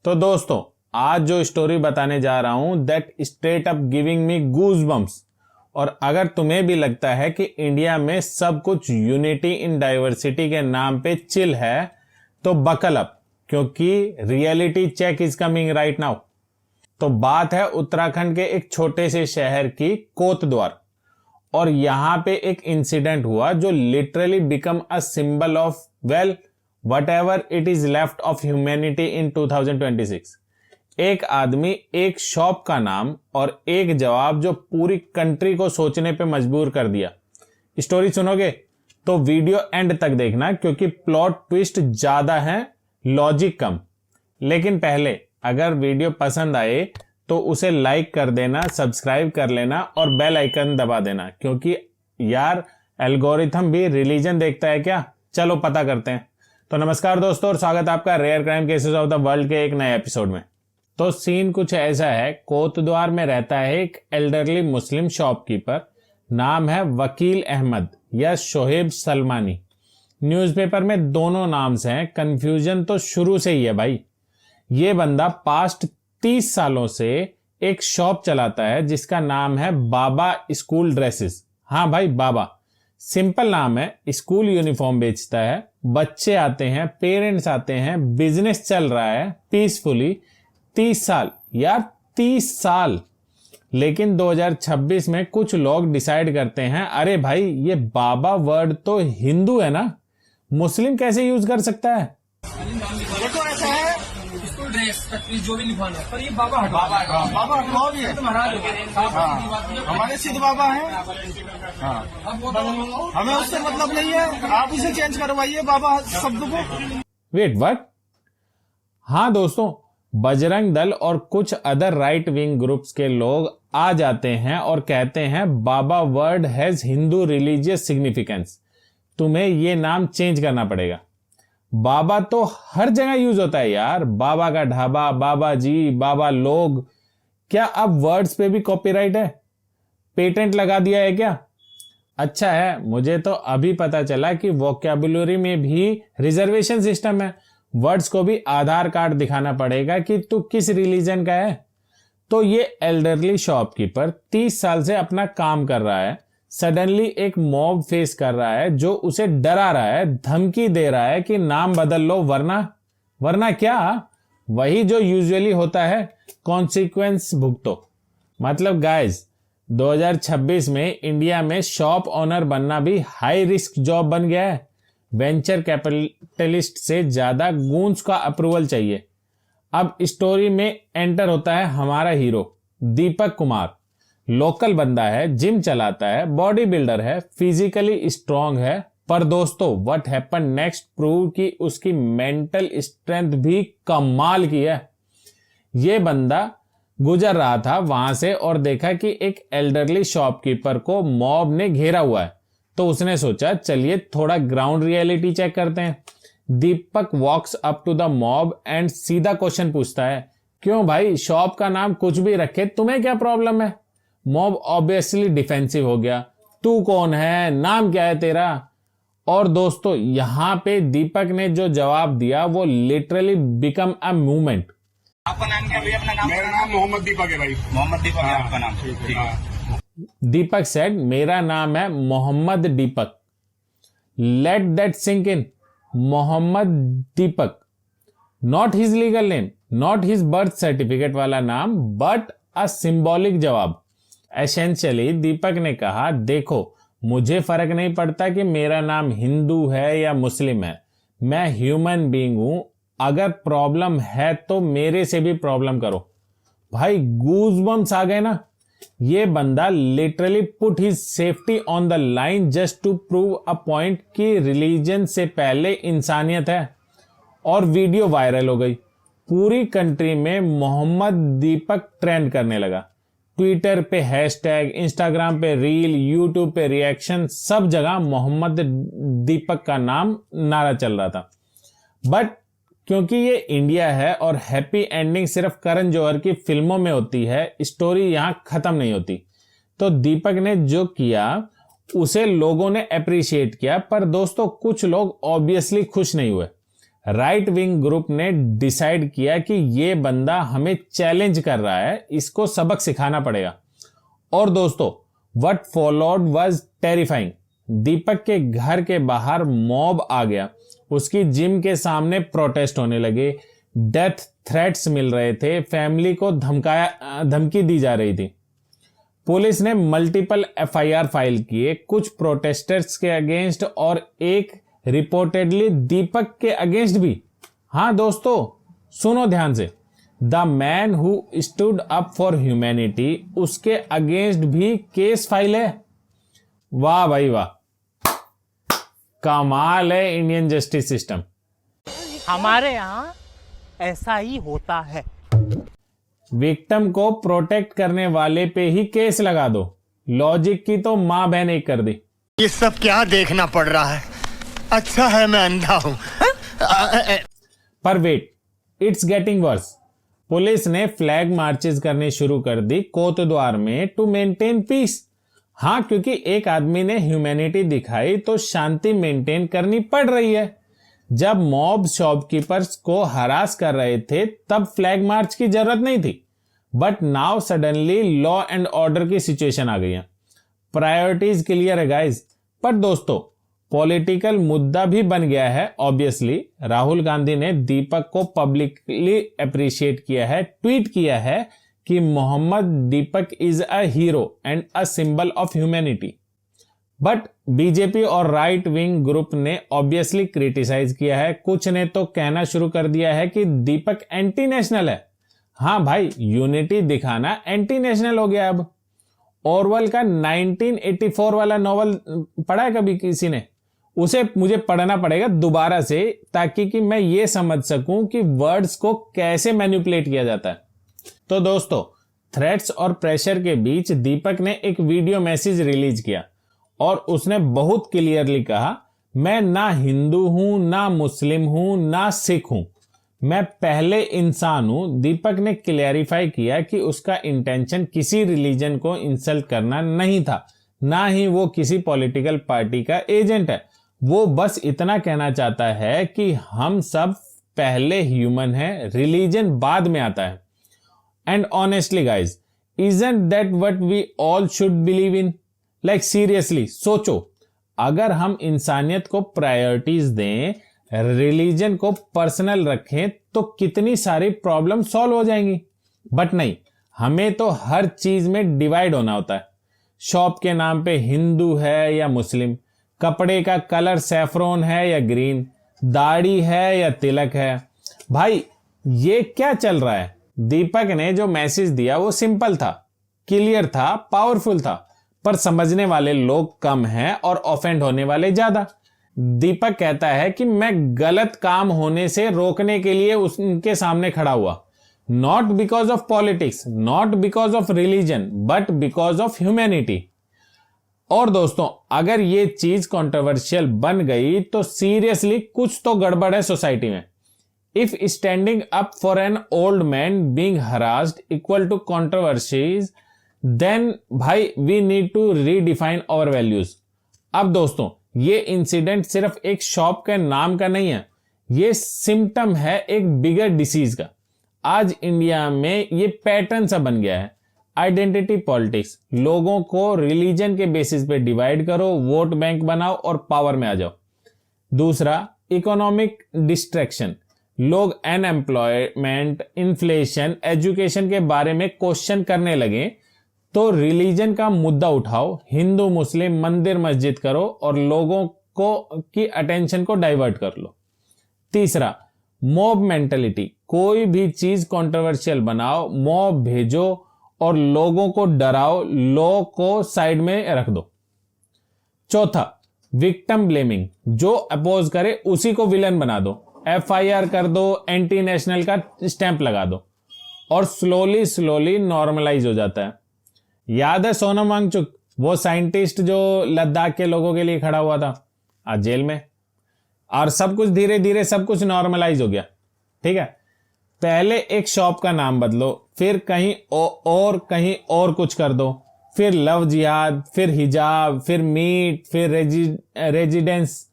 तो दोस्तों आज जो स्टोरी बताने जा रहा हूं that straight up giving me goose bumps. और अगर तुम्हें भी लगता है कि इंडिया में सब कुछ यूनिटी इन डाइवर्सिटी के नाम पे चिल है तो बकल अप, क्योंकि reality check is coming right now. तो बात है उत्तराखंड के एक छोटे से शहर की कोतद्वार, और यहां पे एक इंसिडेंट हुआ जो literally become a symbol of well whatever it is left of humanity in 2026। एक आदमी, एक शॉप का नाम और एक जवाब जो पूरी कंट्री को सोचने पे मजबूर कर दिया। स्टोरी सुनोगे तो वीडियो एंड तक देखना, क्योंकि प्लॉट ट्विस्ट ज्यादा है, लॉजिक कम। लेकिन पहले अगर वीडियो पसंद आए तो उसे लाइक कर देना, सब्सक्राइब कर लेना और बेल आइकन दबा देना, क्योंकि यार एल्गोरिथम भी रिलीजन देखता है क्या। चलो पता करते हैं। तो नमस्कार दोस्तों और स्वागत है आपका rare crime cases of the world के एक नए एपिसोड में। तो सीन कुछ ऐसा है, कोतद्वार में रहता है एक एल्डरली मुस्लिम शॉपकीपर, नाम है वकील अहमद या शोहेब सलमानी। न्यूज़पेपर में दोनों नाम्स हैं, कंफ्यूजन तो शुरू से ही है भाई। ये बंदा पास्ट 30 सालों से एक शॉप चलाता है जिसका नाम है बाबा स्कूल ड्रेसेस। हाँ भाई बाबा, सिंपल नाम है। स्कूल यूनिफॉर्म बेचता है, बच्चे आते हैं, पेरेंट्स आते हैं, बिजनेस चल रहा है पीसफुली। 30 साल यार, 30 साल। लेकिन 2026 में कुछ लोग डिसाइड करते हैं अरे भाई ये बाबा वर्ड तो हिंदू है ना, मुस्लिम कैसे यूज कर सकता है। देखो ऐसा है, स्कूल ड्रेस जो भी लिखवाना है, पर ये बाबा हटवा भी है। तुम हटा दो, हमारे सिद्ध बाबा हैं। हमें उससे मतलब नहीं है, आप इसे चेंज करवाइए बाबा शब्द को। Wait what? हाँ दोस्तों, बजरंग दल और कुछ अदर राइट विंग ग्रुप्स के लोग आ जाते हैं और कहते हैं Baba word has Hindu religious significance, तुम्हें ये नाम चेंज करना पड़ेगा। बाबा तो हर जगह यूज होता है यार, बाबा का ढाबा, बाबा जी, बाबा लोग। क्या अब वर्ड्स पे भी कॉपीराइट है? पेटेंट लगा दिया है क्या? अच्छा है, मुझे तो अभी पता चला कि वोकैबुलरी में भी रिजर्वेशन सिस्टम है। वर्ड्स को भी आधार कार्ड दिखाना पड़ेगा कि तू किस रिलीजन का है। तो ये एल्डरली शॉपकीपर 30 साल से अपना काम कर रहा है, सडनली एक मॉब फेस कर रहा है जो उसे डरा रहा है, धमकी दे रहा है कि नाम बदल लो वरना क्या, वही जो यूजुअली होता है, कॉन्सिक्वेंस भुगतो। मतलब गाइस 2026 में इंडिया में शॉप ओनर बनना भी हाई रिस्क जॉब बन गया है। वेंचर कैपिटलिस्ट से ज्यादा गूंज का अप्रूवल चाहिए। अब स्टोरी में एंटर होता है हमारा हीरो दीपक कुमार। लोकल बंदा है, जिम चलाता है, बॉडी बिल्डर है, फिजिकली स्ट्रांग है। पर दोस्तों व्हाट हैपन नेक्स्ट प्रूव कि उसकी मेंटल स्ट्रेंथ भी कमाल की है। ये बंदा गुजर रहा था वहां से और देखा कि एक एल्डरली शॉपकीपर को मॉब ने घेरा हुआ है, तो उसने सोचा चलिए थोड़ा ग्राउंड रियलिटी चेक करते हैं। Deepak walks up to the mob and सीधा क्वेश्चन पूछता है, क्यों भाई शॉप का नाम कुछ भी रखे, तुम्हें क्या प्रॉब्लम है? मॉब ऑब्वियसली डिफेंसिव हो गया, तू कौन है, नाम क्या है तेरा? और दोस्तों यहां पे दीपक ने जो जवाब दिया वो लिटरली बिकम अ मूवमेंट। आपका नाम क्या भैया? अपना नाम? मेरा नाम मोहम्मद दीपक है भाई। मोहम्मद दीपक है आपका नाम? ठीक है। दीपक सेड, मेरा नाम है Mohammad Deepak. Let that sink in. Mohammad Deepak, not his legal name, not his birth certificate वाला नाम, बट अ सिंबॉलिक जवाब। एसेंशियली दीपक ने कहा देखो मुझे फर्क नहीं पड़ता कि मेरा नाम हिंदू है या मुस्लिम है, मैं ह्यूमन बीइंग हूं, अगर प्रॉब्लम है तो मेरे से भी प्रॉब्लम करो। भाई गूज़बम्स आ गए ना। ये बंदा literally put his safety on the line just to prove a point कि रिलीजन से पहले इंसानियत है। और वीडियो वायरल हो गई, पूरी कंट्री में मोहम्मद दीपक ट्रेंड करने लगा। ट्विटर पे हैशटैग, इंस्टाग्राम पे रील, यूट्यूब पे रिएक्शन, सब जगह मोहम्मद दीपक का नाम नारा चल रहा था। बट क्योंकि ये इंडिया है और हैप्पी एंडिंग सिर्फ करण जौहर की फिल्मों में होती है, स्टोरी यहां खत्म नहीं होती। तो दीपक ने जो किया उसे लोगों ने अप्रिशिएट किया, पर दोस्तों कुछ लोग ऑब्वियसली खुश नहीं हुए। राइट विंग ग्रुप ने डिसाइड किया कि ये बंदा हमें चैलेंज कर रहा है, इसको सबक सिखाना पड़ेगा। और दोस्तों, व्हाट फॉलोड वाज टेरिफाइंग। दीपक के घर के बाहर मॉब आ गया, उसकी जिम के सामने प्रोटेस्ट होने लगे, डेथ थ्रेट्स मिल रहे थे, फैमिली को धमकी दी जा रही थी। पुलिस ने मल्टीपल एफआईआर फाइल किए, कुछ प्रोटेस्टर्स के अगेंस्ट और एक रिपोर्टेडली दीपक के अगेंस्ट भी। हाँ दोस्तों, सुनो ध्यान से, the man who stood up for humanity, उसके अगेंस्ट भी केस फाइल है। वाह भाई वाह, कमाल है इंडियन जस्टिस सिस्टम। हमारे यहाँ ऐसा ही होता है। विक्टिम को प्रोटेक्ट करने वाले पे ही केस लगा दो। लॉजिक की तो मां बहन एक कर दी। ये सब क्या देखना पड़ रहा है? अच्छा है मैं अंधा हूं। पर wait, it's getting worse. Police ने फ्लैग मार्चेस करने शुरू कर दी कोतवार में टू मेंटेन पीस। हाँ, क्योंकि एक आदमी ने ह्यूमैनिटी दिखाई तो शांति मेंटेन करनी पड़ रही है। जब मॉब शॉपकीपर्स को हरास कर रहे थे तब फ्लैग मार्च की जरूरत नहीं थी, but now suddenly law and order की सिचुएशन आ गई है। प्रायोरिटीज क्लियर है गाइस। पर दोस्तों, पॉलिटिकल मुद्दा भी बन गया है ऑब्वियसली। राहुल गांधी ने दीपक को पब्लिकली अप्रिशिएट किया है, ट्वीट किया है कि Mohammed Deepak is a hero and a symbol of humanity. But BJP और राइट विंग ग्रुप ने ऑब्वियसली क्रिटिसाइज किया है। कुछ ने तो कहना शुरू कर दिया है कि दीपक एंटी नेशनल है। हाँ भाई, यूनिटी दिखाना एंटी नेशनल हो गया अब। ऑरवेल का 1984 वाला नॉवल पढ़ा है कभी किसी ने? उसे मुझे पढ़ना पड़ेगा दोबारा से, ताकि कि मैं ये समझ सकूं कि वर्ड्स को कैसे मैनिपुलेट किया जाता है। तो दोस्तों, थ्रेट्स और प्रेशर के बीच दीपक ने एक वीडियो मैसेज रिलीज किया और उसने बहुत क्लियरली कहा, मैं ना हिंदू हूं, ना मुस्लिम हूं, ना सिख हूं, मैं पहले इंसान हूं। दीपक ने क्लैरिफाई किया कि उसका इंटेंशन किसी रिलीजन को इंसल्ट करना नहीं था, ना ही वो किसी पॉलिटिकल पार्टी का एजेंट है। वो बस इतना कहना चाहता है कि हम सब पहले ह्यूमन हैं, रिलीजन बाद में आता है। And honestly guys, isn't that what we all should believe in? Like seriously सोचो, अगर हम इंसानियत को प्रायोरिटीज दें, रिलीजन को पर्सनल रखें, तो कितनी सारी प्रॉब्लम सॉल्व हो जाएंगी। बट नहीं, हमें तो हर चीज में डिवाइड होना होता है। शॉप के नाम पे हिंदू है या मुस्लिम, कपड़े का कलर सैफरोन है या ग्रीन, दाढ़ी है या तिलक है। भाई ये क्या चल रहा है? दीपक ने जो मैसेज दिया वो सिंपल था, क्लियर था, पावरफुल था, पर समझने वाले लोग कम हैं और ऑफेंड होने वाले ज्यादा। दीपक कहता है कि मैं गलत काम होने से रोकने के लिए उनके सामने खड़ा हुआ, not because of politics, not because of religion, but because of humanity. और दोस्तों, अगर ये चीज कंट्रोवर्शियल बन गई तो सीरियसली कुछ तो गड़बड़ है सोसाइटी में। If standing up for an old man being harassed equal to controversies, then भाई we need to redefine our values. अब दोस्तों, ये इंसिडेंट सिर्फ एक शॉप के नाम का नहीं है, ये सिम्टम है एक बिगर डिसीज का। आज इंडिया में ये पैटर्न सा बन गया है, आइडेंटिटी पॉलिटिक्स। लोगों को रिलीजन के बेसिस पे डिवाइड करो, वोट बैंक बनाओ और पावर में आ जाओ। दूसरा, इकोनॉमिक डिस्ट्रैक्शन। लोग अनएम्प्लॉयमेंट, इन्फ्लेशन, एजुकेशन के बारे में क्वेश्चन करने लगे तो रिलीजन का मुद्दा उठाओ, हिंदू मुस्लिम मंदिर मस्जिद करो और लोगों को की अटेंशन को डाइवर्ट कर लो। तीसरा, मॉब मेंटलिटी। कोई भी चीज कंट्रोवर्शियल बनाओ, मॉब भेजो और लोगों को डराओ, लॉ को साइड में रख दो। चौथा, विक्टिम ब्लेमिंग। जो अपोज करे उसी को विलन बना दो, एफआईआर कर दो, एंटी नेशनल का स्टैंप लगा दो और स्लोली स्लोली नॉर्मलाइज हो जाता है। याद है सोनम वांगचुक, वो साइंटिस्ट जो लद्दाख के लोगों के लिए खड़ा हुआ था, आज जेल में। और सब कुछ धीरे धीरे सब कुछ नॉर्मलाइज हो गया। ठीक है, पहले एक शॉप का नाम बदलो, फिर कहीं और कुछ कर दो, फिर लव जिहाद, फिर हिजाब, फिर मीट, फिर residence.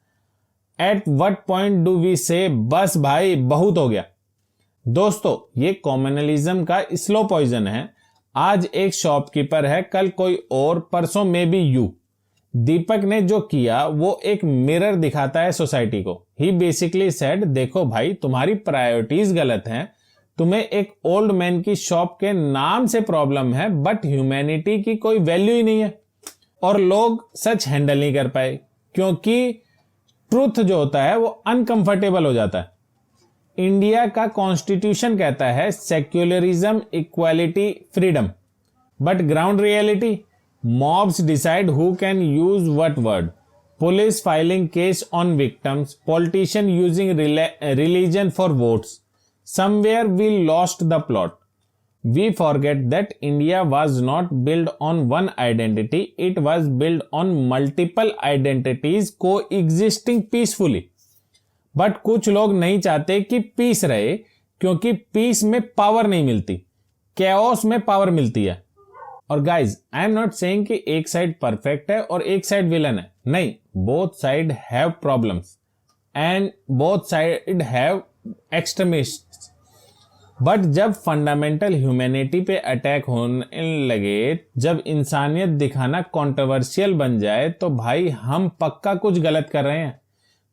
At what point do we say बस भाई बहुत हो गया। दोस्तों, ये कॉम्युनलिज्म का स्लो पॉइजन है। आज एक शॉपकीपर है, कल कोई और, परसों में बी यू। दीपक ने जो किया वो एक मिरर दिखाता है सोसाइटी को। ही बेसिकली सेड, देखो भाई, तुम्हारी प्रायोरिटीज गलत हैं। तुम्हें एक ओल्ड मैन की शॉप के नाम से प्रॉब्लम है, बट ह्यूमैनिटी की कोई वैल्यू ही नहीं है। और लोग सच हैंडल नहीं कर पाए, क्योंकि ट्रुथ जो होता है वो अनकंफर्टेबल हो जाता है। इंडिया का कॉन्स्टिट्यूशन कहता है secularism, equality, freedom, but ground reality, mobs decide who can use what word, police filing case on victims, politician using religion for votes. Somewhere we lost the plot. We forget that India was not built on one identity, it was built on multiple identities coexisting peacefully. But कुछ लोग नहीं चाहते कि piece रहे, क्योंकि piece में power नहीं मिलती, कैओस में पावर मिलती है। और guys, I am not saying कि एक साइड परफेक्ट है और एक साइड विलन है, नहीं, both side have problems and both side have extremist. But जब फंडामेंटल ह्यूमैनिटी पे अटैक होने लगे, जब इंसानियत दिखाना कंट्रोवर्शियल बन जाए, तो भाई हम पक्का कुछ गलत कर रहे हैं।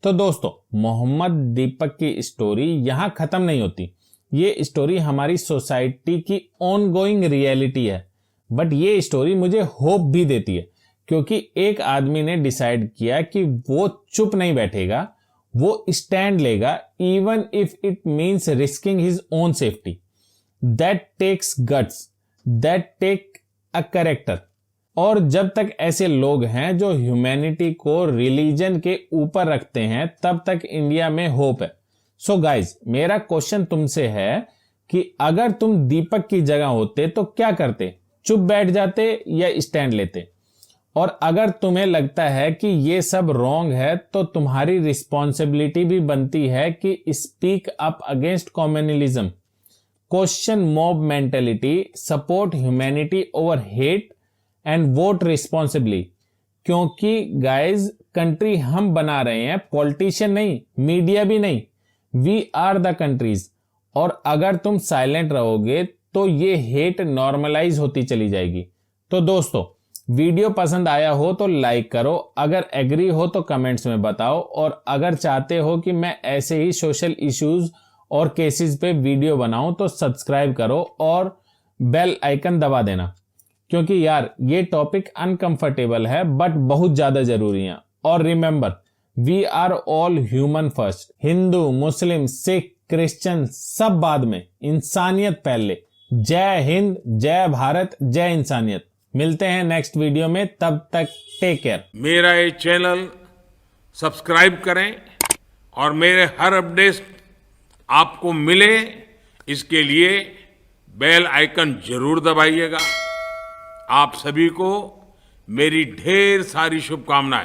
तो दोस्तों, मोहम्मद दीपक की स्टोरी यहां खत्म नहीं होती। ये स्टोरी हमारी सोसाइटी की ऑनगोइंग रियलिटी है, बट ये स्टोरी मुझे होप भी देती है, क्योंकि एक आदमी ने डिसाइड किया कि वो चुप नहीं बैठेगा, वो स्टैंड लेगा, even if it means risking his own safety. That takes guts, that take a character. और जब तक ऐसे लोग हैं जो ह्यूमैनिटी को रिलीजन के ऊपर रखते हैं, तब तक इंडिया में होप है। सो गाइज, मेरा क्वेश्चन तुमसे है कि अगर तुम दीपक की जगह होते तो क्या करते? चुप बैठ जाते या स्टैंड लेते? और अगर तुम्हें लगता है कि ये सब रॉन्ग है, तो तुम्हारी रिस्पॉन्सिबिलिटी भी बनती है कि speak up against communalism, question mob mentality, support humanity over hate and vote responsibly. क्योंकि गाइज, कंट्री हम बना रहे हैं, पॉलिटिशियन नहीं, मीडिया भी नहीं। We are the countries. और अगर तुम साइलेंट रहोगे तो ये हेट नॉर्मलाइज होती चली जाएगी। तो दोस्तों, वीडियो पसंद आया हो तो लाइक करो, अगर एग्री हो तो कमेंट्स में बताओ, और अगर चाहते हो कि मैं ऐसे ही सोशल इश्यूज और केसेस पे वीडियो बनाऊं तो सब्सक्राइब करो और बेल आइकन दबा देना, क्योंकि यार ये टॉपिक अनकंफर्टेबल है बट बहुत ज्यादा जरूरी है। और remember, we are all human first. Hindu, Muslim, Sikh, Christian सब बाद में, इंसानियत पहले। जय हिंद, जय भारत, जय इंसानियत। मिलते हैं नेक्स्ट वीडियो में, तब तक टेक केयर। मेरा ये चैनल सब्सक्राइब करें और मेरे हर अपडेट आपको मिले, इसके लिए बेल आइकन जरूर दबाइएगा। आप सभी को मेरी ढेर सारी शुभकामनाएं।